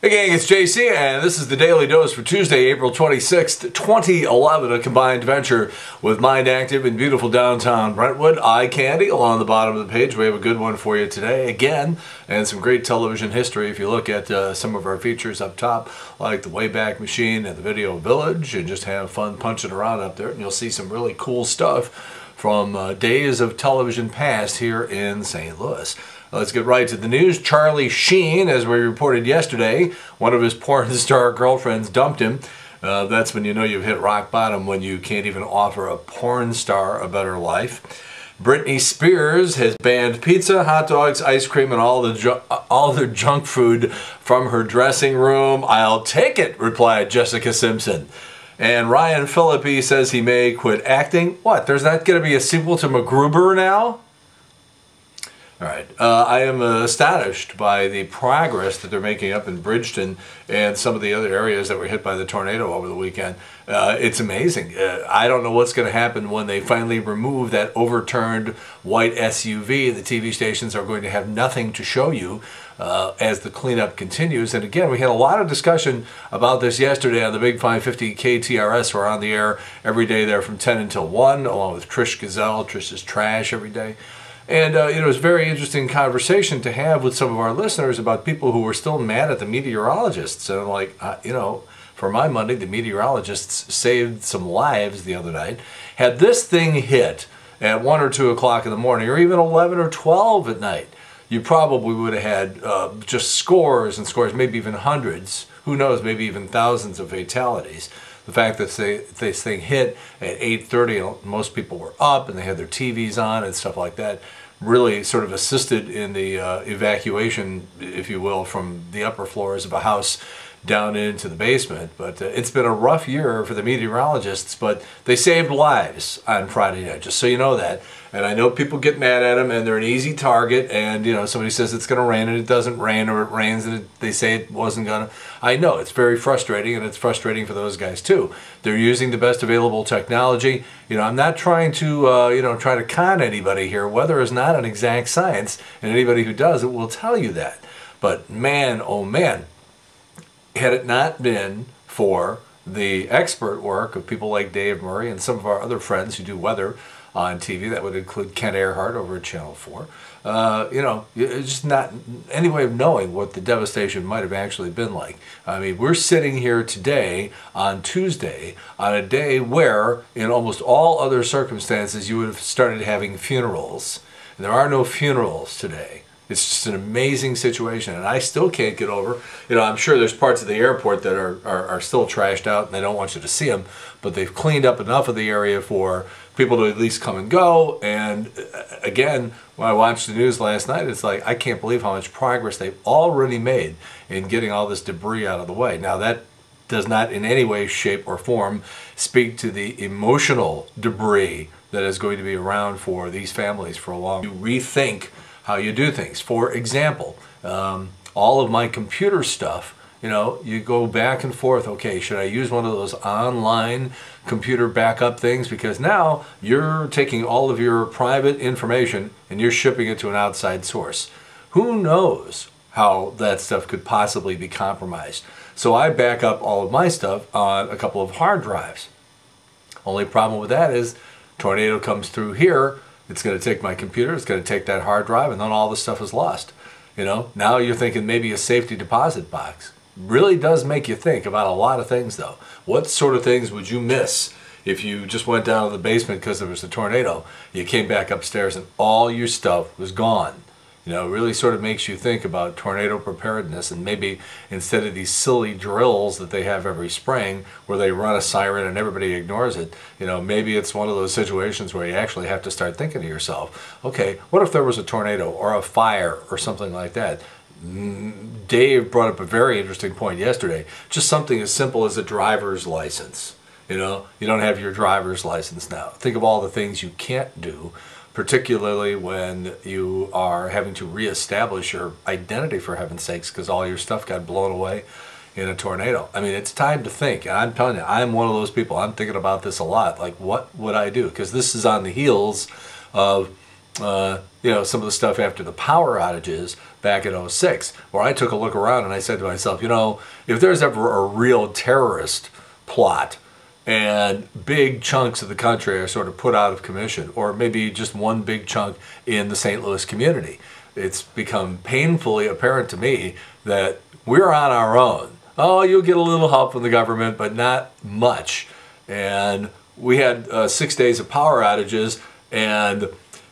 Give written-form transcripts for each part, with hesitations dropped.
Hey gang, it's JC and this is the Daily Dose for Tuesday, April 26th, 2011, a combined venture with Mind Active in beautiful downtown Brentwood. Eye candy along the bottom of the page. We have a good one for you today again, and some great television history. If you look at some of our features up top, like the Wayback Machine and the Video Village, and just have fun punching around up there, and you'll see some really cool stuff from days of television past here in St. Louis. Let's get right to the news. Charlie Sheen, as we reported yesterday, one of his porn star girlfriends dumped him. That's when you know you've hit rock bottom, when you can't even offer a porn star a better life. Britney Spears has banned pizza, hot dogs, ice cream, and all their junk food from her dressing room. "I'll take it," replied Jessica Simpson. And Ryan Phillippe says he may quit acting. What? There's not going to be a sequel to MacGruber now? All right. I am astonished by the progress that they're making up in Bridgeton and some of the other areas that were hit by the tornado over the weekend. It's amazing. I don't know what's going to happen when they finally remove that overturned white SUV. The TV stations are going to have nothing to show you as the cleanup continues. And again, we had a lot of discussion about this yesterday on the Big 550 KTRS. We're on the air every day there from 10 until 1, along with Trish Gazelle. Trish's Trash every day. And it was a very interesting conversation to have with some of our listeners about people who were still mad at the meteorologists. And I'm like, for my money, the meteorologists saved some lives the other night. Had this thing hit at 1 or 2 o'clock in the morning, or even 11 or 12 at night, you probably would have had just scores and scores, maybe even hundreds, who knows, maybe even thousands of fatalities. The fact that this thing hit at 8:30, most people were up and they had their TVs on and stuff like that, really sort of assisted in the evacuation, if you will, from the upper floors of a house down into the basement. But it's been a rough year for the meteorologists, but they saved lives on Friday night, just so you know that. And I know people get mad at them and they're an easy target, and you know, somebody says it's going to rain and it doesn't rain, or it rains and they say it wasn't going to. I know it's very frustrating, and it's frustrating for those guys too. They're using the best available technology. You know, I'm not trying to try to con anybody here. Weather is not an exact science, and anybody who does it will tell you that. But man, oh man, had it not been for the expert work of people like Dave Murray and some of our other friends who do weather on TV, that would include Ken Earhart over at Channel 4, it's just not any way of knowing what the devastation might have actually been like. I mean, we're sitting here today on Tuesday, on a day where, in almost all other circumstances, you would have started having funerals. And there are no funerals today. It's just an amazing situation, and I still can't get over. You know, I'm sure there's parts of the airport that are still trashed out, and they don't want you to see them, but they've cleaned up enough of the area for people to at least come and go. And again, when I watched the news last night, it's like, I can't believe how much progress they've already made in getting all this debris out of the way. Now, that does not in any way, shape, or form speak to the emotional debris that is going to be around for these families for a long time. You rethink how you do things. For example, all of my computer stuff, you know, you go back and forth. Okay, should I use one of those online computer backup things? Because now you're taking all of your private information and you're shipping it to an outside source. Who knows how that stuff could possibly be compromised? So I back up all of my stuff on a couple of hard drives. Only problem with that is, tornado comes through here, it's going to take my computer, it's going to take that hard drive, and then all the stuff is lost. You know, now you're thinking maybe a safety deposit box. Really does make you think about a lot of things, though. What sort of things would you miss if you just went down to the basement because there was a tornado, you came back upstairs and all your stuff was gone? You know, it really sort of makes you think about tornado preparedness, and maybe instead of these silly drills that they have every spring where they run a siren and everybody ignores it, you know, maybe it's one of those situations where you actually have to start thinking to yourself, okay, what if there was a tornado or a fire or something like that? Dave brought up a very interesting point yesterday. Just something as simple as a driver's license. You know, you don't have your driver's license now. Think of all the things you can't do, particularly when you are having to reestablish your identity, for heaven's sakes, because all your stuff got blown away in a tornado. I mean, it's time to think. And I'm telling you, I'm one of those people. I'm thinking about this a lot. Like, what would I do? Because this is on the heels of some of the stuff after the power outages back in '06, where I took a look around and I said to myself, if there's ever a real terrorist plot and big chunks of the country are sort of put out of commission, or maybe just one big chunk in the St. Louis community, it's become painfully apparent to me that we're on our own. Oh, you'll get a little help from the government, but not much. And we had 6 days of power outages, and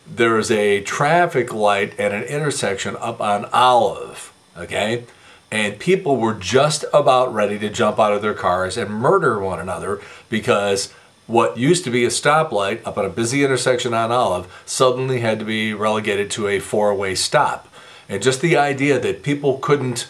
there's a traffic light at an intersection up on Olive, okay? And people were just about ready to jump out of their cars and murder one another because what used to be a stoplight up on a busy intersection on Olive suddenly had to be relegated to a four-way stop. And just the idea that people couldn't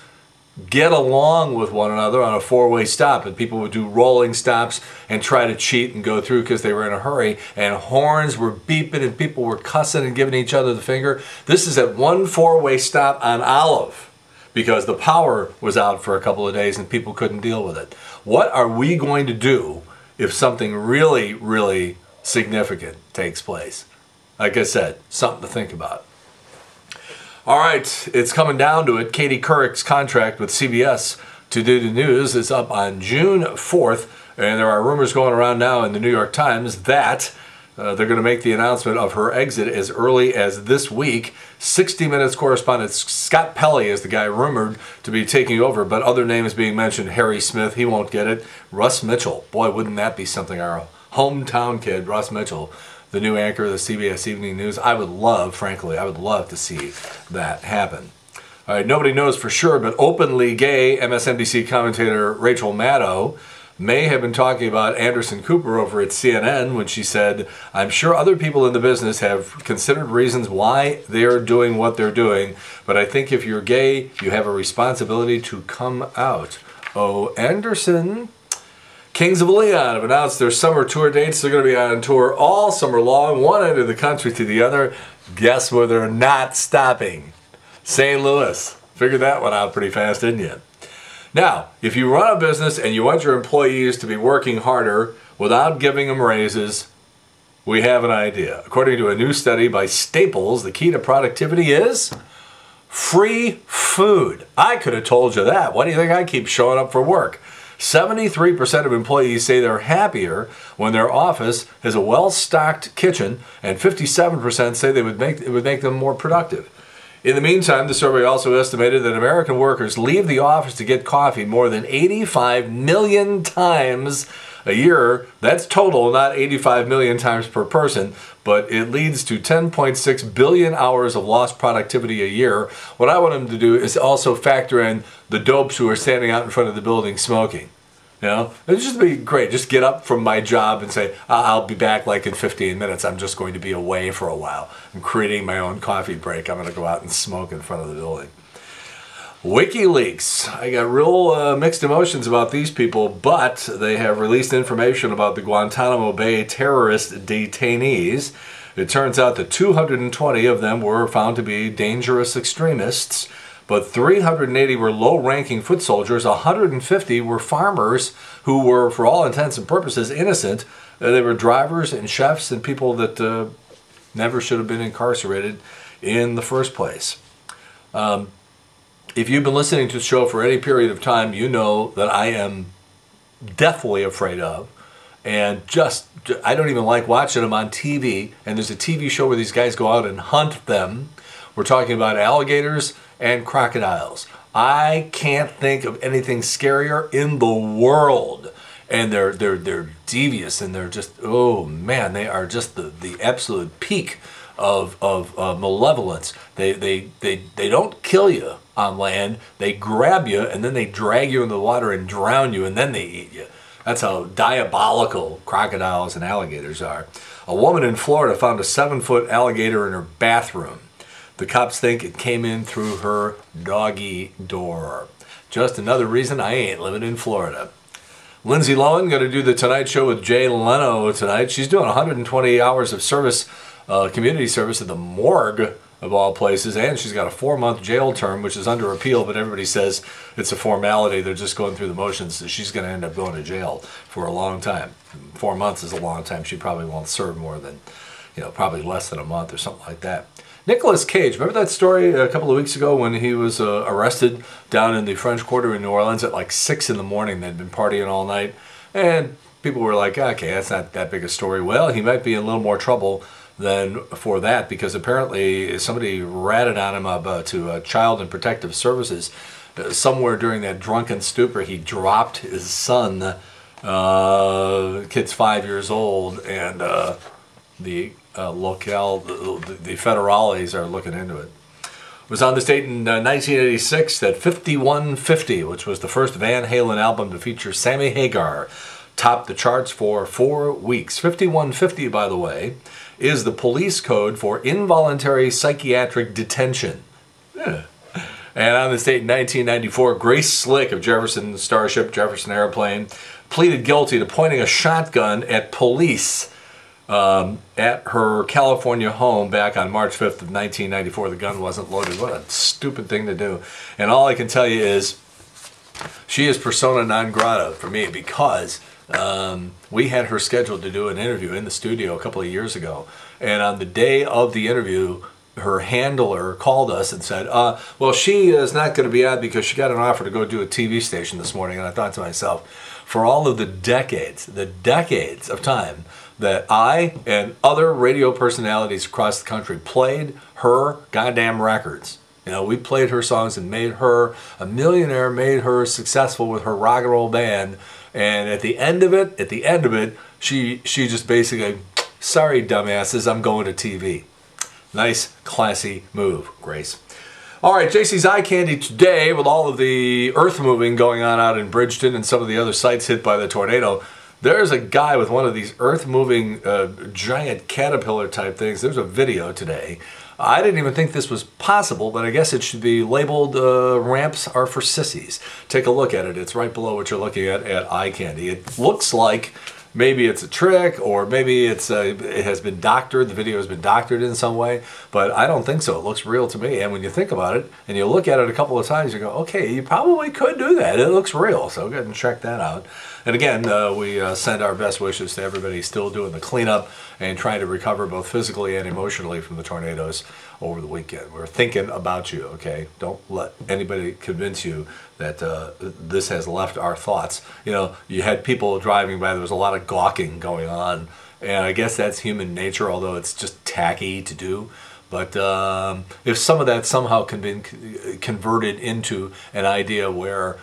get along with one another on a four-way stop, and people would do rolling stops and try to cheat and go through because they were in a hurry, and horns were beeping and people were cussing and giving each other the finger. This is at one four-way stop on Olive because the power was out for a couple of days and people couldn't deal with it. What are we going to do if something really, really significant takes place? Like I said, something to think about. All right, it's coming down to it. Katie Couric's contract with CBS to do the news is up on June 4th, and there are rumors going around now in the New York Times that they're going to make the announcement of her exit as early as this week. 60 Minutes correspondent Scott Pelley is the guy rumored to be taking over, but other names being mentioned: Harry Smith, he won't get it. Russ Mitchell, boy, wouldn't that be something? Our hometown kid, Russ Mitchell, the new anchor of the CBS Evening News. I would love, frankly, I would love to see that happen. All right, nobody knows for sure, but openly gay MSNBC commentator Rachel Maddow may have been talking about Anderson Cooper over at CNN when she said, "I'm sure other people in the business have considered reasons why they're doing what they're doing, but I think if you're gay, you have a responsibility to come out." Oh, Anderson. Kings of Leon have announced their summer tour dates. They're going to be on tour all summer long, one end of the country to the other. Guess where they're not stopping? St. Louis. Figured that one out pretty fast, didn't you? Now, if you run a business and you want your employees to be working harder without giving them raises, we have an idea. According to a new study by Staples, the key to productivity is free food. I could have told you that. Why do you think I keep showing up for work? 73% of employees say they're happier when their office has a well-stocked kitchen, and 57% say it would make them more productive. In the meantime, the survey also estimated that American workers leave the office to get coffee more than 85 million times a year. That's total, not 85 million times per person, but it leads to 10.6 billion hours of lost productivity a year. What I want them to do is also factor in the dopes who are standing out in front of the building smoking. It'd just be great. Just get up from my job and say, I'll be back like in 15 minutes. I'm just going to be away for a while. I'm creating my own coffee break. I'm going to go out and smoke in front of the building. WikiLeaks. I got real mixed emotions about these people, but they have released information about the Guantanamo Bay terrorist detainees. It turns out that 220 of them were found to be dangerous extremists, but 380 were low-ranking foot soldiers, 150 were farmers who were, for all intents and purposes, innocent. They were drivers and chefs and people that never should have been incarcerated in the first place. If you've been listening to the show for any period of time, you know that I am deathly afraid of, and I don't even like watching them on TV. And there's a TV show where these guys go out and hunt them. We're talking about alligators and crocodiles. I can't think of anything scarier in the world. And they're devious, and they're just, oh man, they are just the absolute peak of malevolence. They don't kill you on land. They grab you and then they drag you into the water and drown you, and then they eat you. That's how diabolical crocodiles and alligators are. A woman in Florida found a 7-foot alligator in her bathroom. The cops think it came in through her doggy door. Just another reason I ain't living in Florida. Lindsay Lohan going to do the Tonight Show with Jay Leno tonight. She's doing 120 hours of service, community service at the morgue of all places, and she's got a 4-month jail term, which is under appeal, but everybody says it's a formality. They're just going through the motions. So she's going to end up going to jail for a long time. 4 months is a long time. She probably won't serve more than probably less than a month or something like that. Nicolas Cage, remember that story a couple of weeks ago when he was arrested down in the French Quarter in New Orleans at like 6 in the morning? They'd been partying all night, and people were like, okay, that's not that big a story. Well, he might be in a little more trouble than for that, because apparently somebody ratted on him to Child and Protective Services. Somewhere during that drunken stupor, he dropped his son, kid's 5 years old, and the federales are looking into it. It was on this date in 1986 that 5150, which was the first Van Halen album to feature Sammy Hagar, topped the charts for 4 weeks. 5150, by the way, is the police code for involuntary psychiatric detention. Yeah. And on this date in 1994, Grace Slick of Jefferson Starship, Jefferson Airplane, pleaded guilty to pointing a shotgun at police at her California home back on March 5th of 1994. The gun wasn't loaded. What a stupid thing to do. And all I can tell you is she is persona non grata for me, because we had her scheduled to do an interview in the studio a couple of years ago. And on the day of the interview, her handler called us and said, well, she is not going to be on because she got an offer to go do a TV station this morning. And I thought to myself, for all of the decades of time that I and other radio personalities across the country played her goddamn records. We played her songs and made her a millionaire, made her successful with her rock and roll band. And at the end of it, she just basically, sorry, dumbasses, I'm going to TV. Nice, classy move, Grace. All right, JC's Eye Candy today, with all of the earth moving going on out in Bridgeton and some of the other sites hit by the tornado. There's a guy with one of these earth moving giant caterpillar type things. There's a video today. I didn't even think this was possible, but I guess it should be labeled Ramps Are for Sissies. Take a look at it. It's right below what you're looking at Eye Candy. It looks like maybe it's a trick, or maybe it has been doctored. The video has been doctored in some way, but I don't think so. It looks real to me. And when you think about it and you look at it a couple of times, you go, okay, you probably could do that. It looks real. So go ahead and check that out. And again, we send our best wishes to everybody still doing the cleanup and trying to recover both physically and emotionally from the tornadoes over the weekend. We're thinking about you, okay? Don't let anybody convince you that this has left our thoughts. You had people driving by, there was a lot of gawking going on, and I guess that's human nature, although it's just tacky to do. But if some of that somehow can be converted into an idea where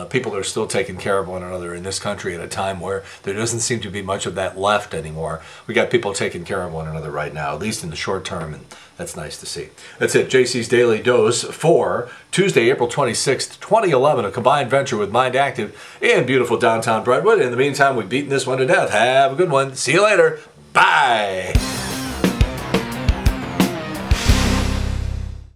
people are still taking care of one another in this country at a time where there doesn't seem to be much of that left anymore. We got people taking care of one another right now, at least in the short term, and that's nice to see. That's it, JC's Daily Dose for Tuesday, April 26th, 2011, a combined venture with Mind Active in beautiful downtown Brentwood. In the meantime, we've beaten this one to death. Have a good one. See you later. Bye.